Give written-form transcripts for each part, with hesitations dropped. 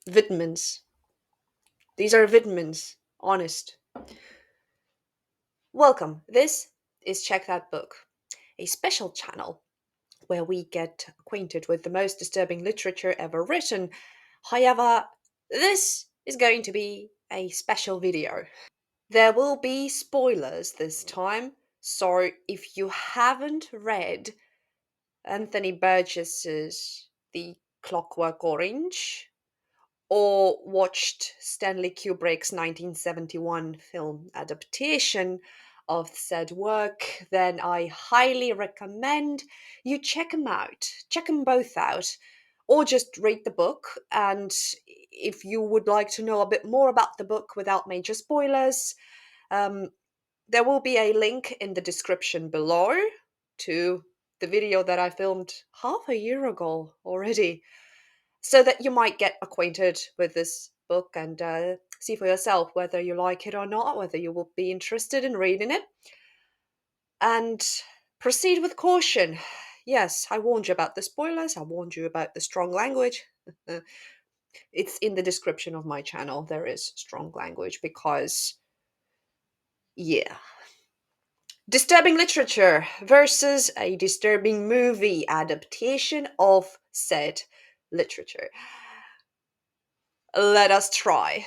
Vitamins. These are vitamins. Honest. Welcome. This is Check That Book, a special channel where we get acquainted with the most disturbing literature ever written. However, this is going to be a special video. There will be spoilers this time, so if you haven't read Anthony Burgess's The Clockwork Orange or watched Stanley Kubrick's 1971 film adaptation of said work, then I highly recommend you check them out. Check them both out. Or just read the book. And if you would like to know a bit more about the book without major spoilers, um, there will be a link in the description below to the video that I filmed half a year ago already, so that you might get acquainted with this book and see for yourself whether you like it or not, whether you will be interested in reading it. And proceed with caution. Yes, I warned you about the spoilers, I warned you about the strong language. It's in the description of my channel. There is strong language because, yeah. Disturbing literature versus a disturbing movie adaptation of said literature. Let us try.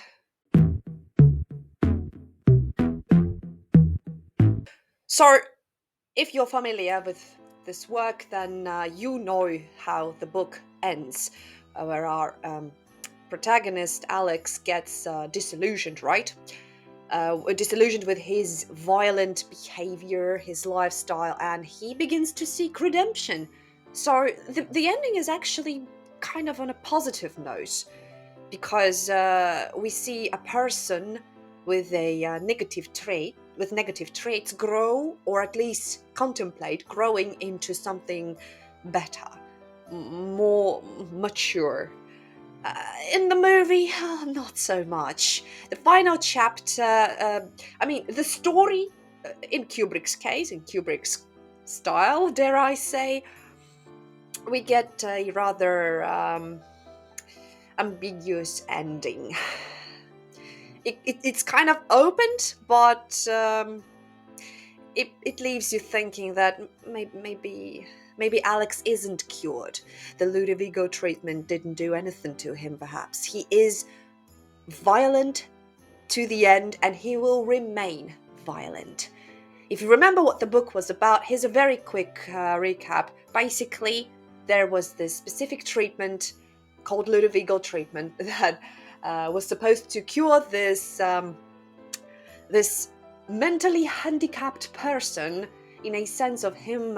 So, if you're familiar with this work, then you know how the book ends, where our protagonist Alex gets disillusioned, right? Disillusioned with his violent behavior, his lifestyle, and he begins to seek redemption. So the ending is actually kind of on a positive note, because we see a person with a negative trait, with negative traits, grow, or at least contemplate growing into something better, more mature. In the movie, not so much. The final chapter, the story, in Kubrick's case, in Kubrick's style, dare I say, we get a rather ambiguous ending. It's kind of opened, but it leaves you thinking that maybe Alex isn't cured. The Ludovico treatment didn't do anything to him, perhaps. He is violent to the end, and he will remain violent. If you remember what the book was about, here's a very quick recap. Basically, there was this specific treatment called Ludovico treatment that was supposed to cure this mentally handicapped person, in a sense of him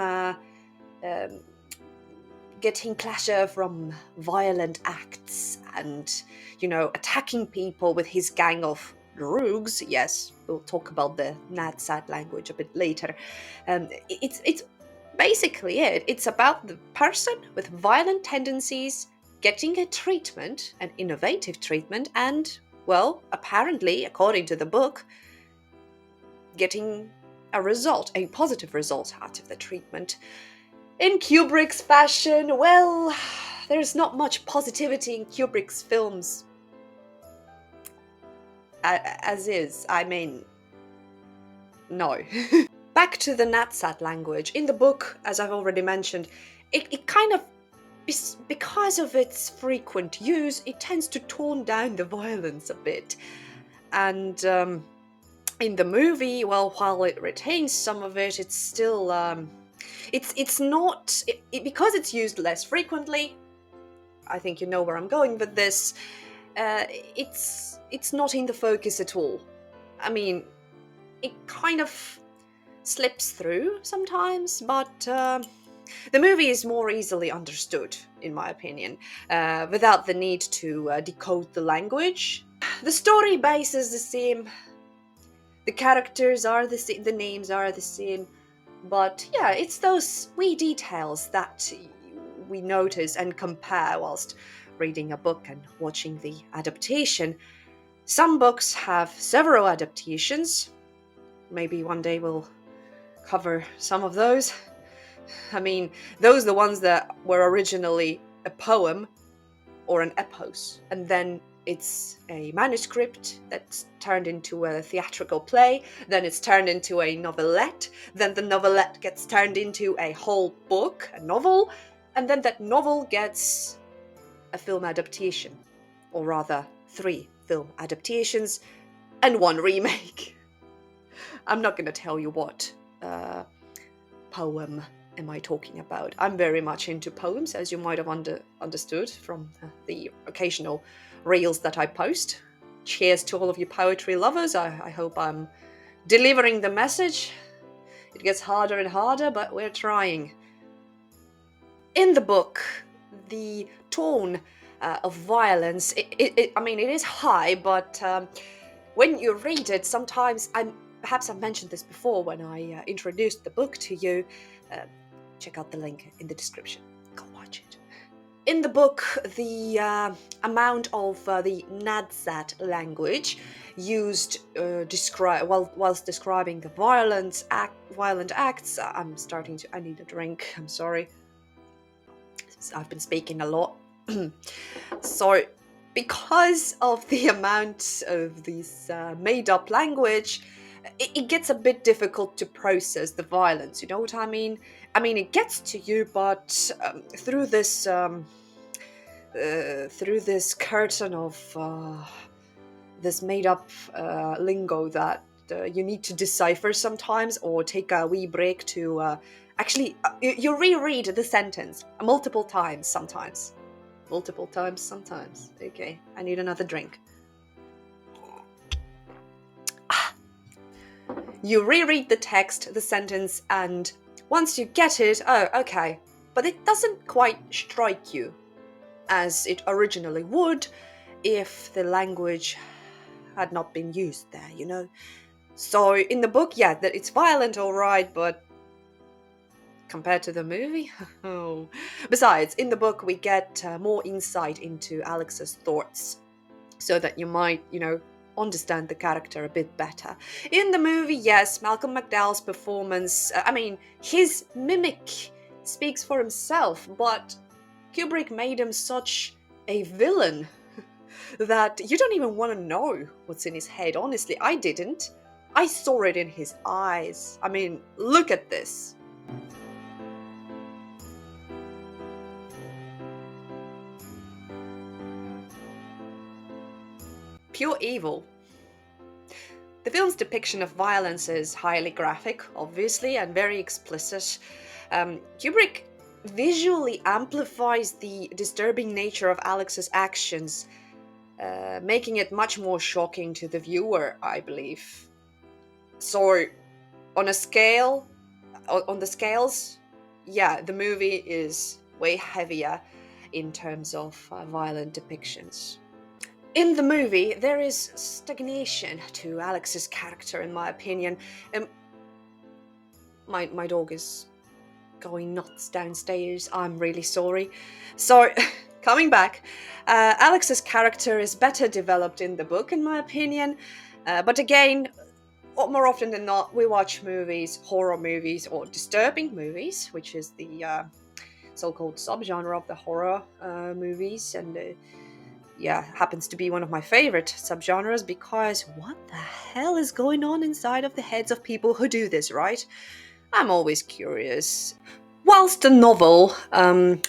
getting pleasure from violent acts and, attacking people with his gang of droogs. Yes, we'll talk about the sad language a bit later. It's basically it. It's about the person with violent tendencies getting a treatment, an innovative treatment, and, well, apparently, according to the book, getting a positive result out of the treatment. In Kubrick's fashion, well, there's not much positivity in Kubrick's films. As is, no. Back to the sad language. In the book, as I've already mentioned, it kind of, because of its frequent use, it tends to tone down the violence a bit. And in the movie, well, while it retains some of it, it's still it's not because it's used less frequently. I think you know where I'm going with this. It's not in the focus at all. I mean, it kind of slips through sometimes, but the movie is more easily understood, in my opinion, without the need to decode the language. The story base is the same. The characters are the same. The names are the same. But yeah, it's those wee details that we notice and compare whilst reading a book and watching the adaptation. Some books have several adaptations. Maybe one day we'll cover some of those. I mean, those are the ones that were originally a poem or an epos, and then it's a manuscript that's turned into a theatrical play, then it's turned into a novelette, then the novelette gets turned into a whole book, a novel, and then that novel gets a film adaptation, or rather 3 film adaptations and 1 remake. I'm not going to tell you what poem am I talking about. I'm very much into poems, as you might have understood from the occasional reels that I post. Cheers to all of you poetry lovers. I hope I'm delivering the message. It gets harder and harder, but we're trying. In the book, the tone of violence, I mean, it is high, but when you read it, sometimes perhaps I've mentioned this before when I introduced the book to you. Check out the link in the description. Go watch it. In the book, the amount of the Nadsat language used whilst describing the violent acts. I need a drink. I'm sorry. I've been speaking a lot. So, because of the amount of this made-up language, it gets a bit difficult to process the violence. You know what I mean? I mean, it gets to you, but through this curtain of this made-up lingo that you need to decipher sometimes, or take a wee break to you reread the sentence multiple times sometimes. Okay, I need another drink. You reread the text, the sentence, and once you get it, oh, okay, but it doesn't quite strike you as it originally would if the language had not been used there, you know? So in the book, yeah, that it's violent, all right, but compared to the movie, oh. Besides, in the book, we get more insight into Alex's thoughts, so that you might, understand the character a bit better. In the movie, yes, Malcolm McDowell's performance, his mimic speaks for himself, but Kubrick made him such a villain that you don't even want to know what's in his head. Honestly, I didn't. I saw it in his eyes. I mean, look at this. Pure evil. The film's depiction of violence is highly graphic, obviously, and very explicit. Kubrick visually amplifies the disturbing nature of Alex's actions, making it much more shocking to the viewer, I believe. So, on the scales, yeah, the movie is way heavier in terms of violent depictions. In the movie, there is stagnation to Alex's character, in my opinion. My dog is going nuts downstairs. I'm really sorry. So, coming back, Alex's character is better developed in the book, in my opinion. But again, more often than not, we watch movies, horror movies, or disturbing movies, which is the so-called subgenre of the horror movies, and happens to be one of my favorite subgenres, because what the hell is going on inside of the heads of people who do this, right? I'm always curious. Whilst the novel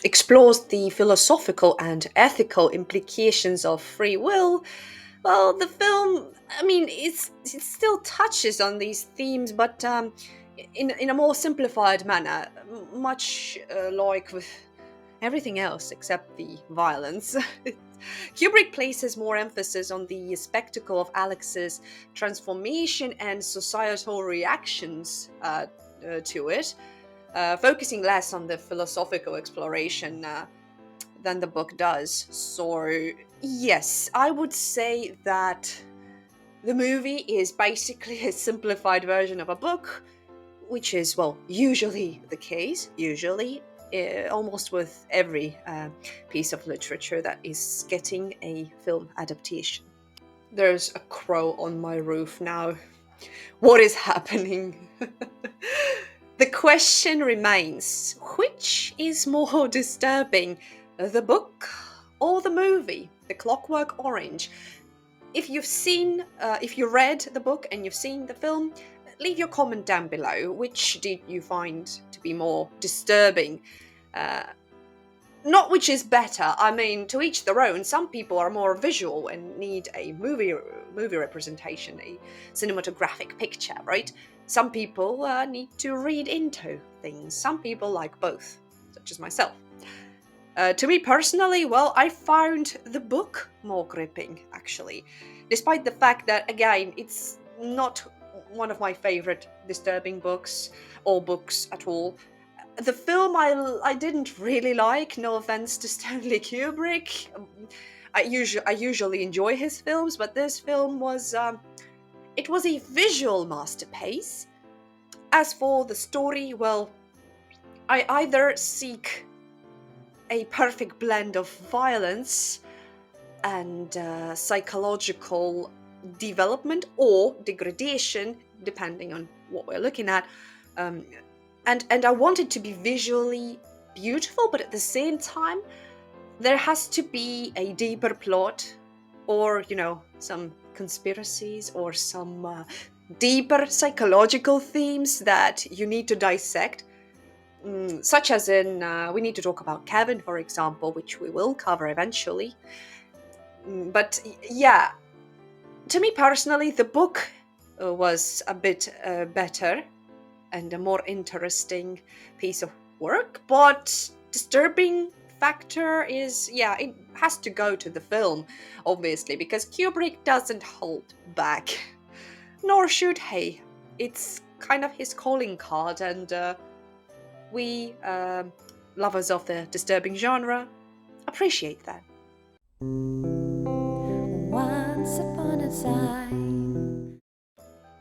explores the philosophical and ethical implications of free will, well, the film, it still touches on these themes, but in a more simplified manner, much like with everything else except the violence. Kubrick places more emphasis on the spectacle of Alex's transformation and societal reactions to it, focusing less on the philosophical exploration than the book does. So, yes, I would say that the movie is basically a simplified version of a book, which is, well, usually the case, almost with every piece of literature that is getting a film adaptation. There's a crow on my roof now. What is happening? The question remains, which is more disturbing, the book or the movie? The Clockwork Orange. If you read the book and you've seen the film, leave your comment down below. Which did you find to be more disturbing? Uh, Not which is better. I mean, to each their own. Some people are more visual and need a movie representation, a cinematographic picture, right? Some people need to read into things. Some people like both, such as myself. To me personally, well, I found the book more gripping, actually, despite the fact that, again, it's not one of my favorite disturbing books or books at all. The film I didn't really like. No offense to Stanley Kubrick. I usually enjoy his films, but this film was it was a visual masterpiece. As for the story, well, I either seek a perfect blend of violence and psychological development or degradation, depending on what we're looking at. Um, and I want it to be visually beautiful, but at the same time, there has to be a deeper plot, or some conspiracies, or some deeper psychological themes that you need to dissect. Such as in, we need to talk about Kevin, for example, which we will cover eventually. But yeah, to me personally, the book was a bit better and a more interesting piece of work, but disturbing factor is, yeah, it has to go to the film, obviously, because Kubrick doesn't hold back. Nor should he. It's kind of his calling card, and we, lovers of the disturbing genre, appreciate that. Once upon a time.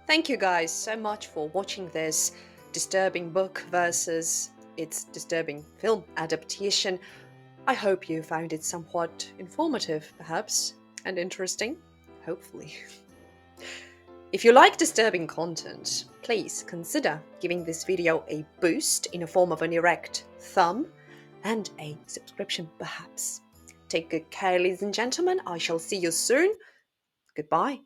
Thank you guys so much for watching this disturbing book versus its disturbing film adaptation. I hope you found it somewhat informative, perhaps, and interesting, hopefully. If you like disturbing content, please consider giving this video a boost in the form of an erect thumb and a subscription, perhaps. Take good care, ladies and gentlemen. I shall see you soon. Goodbye.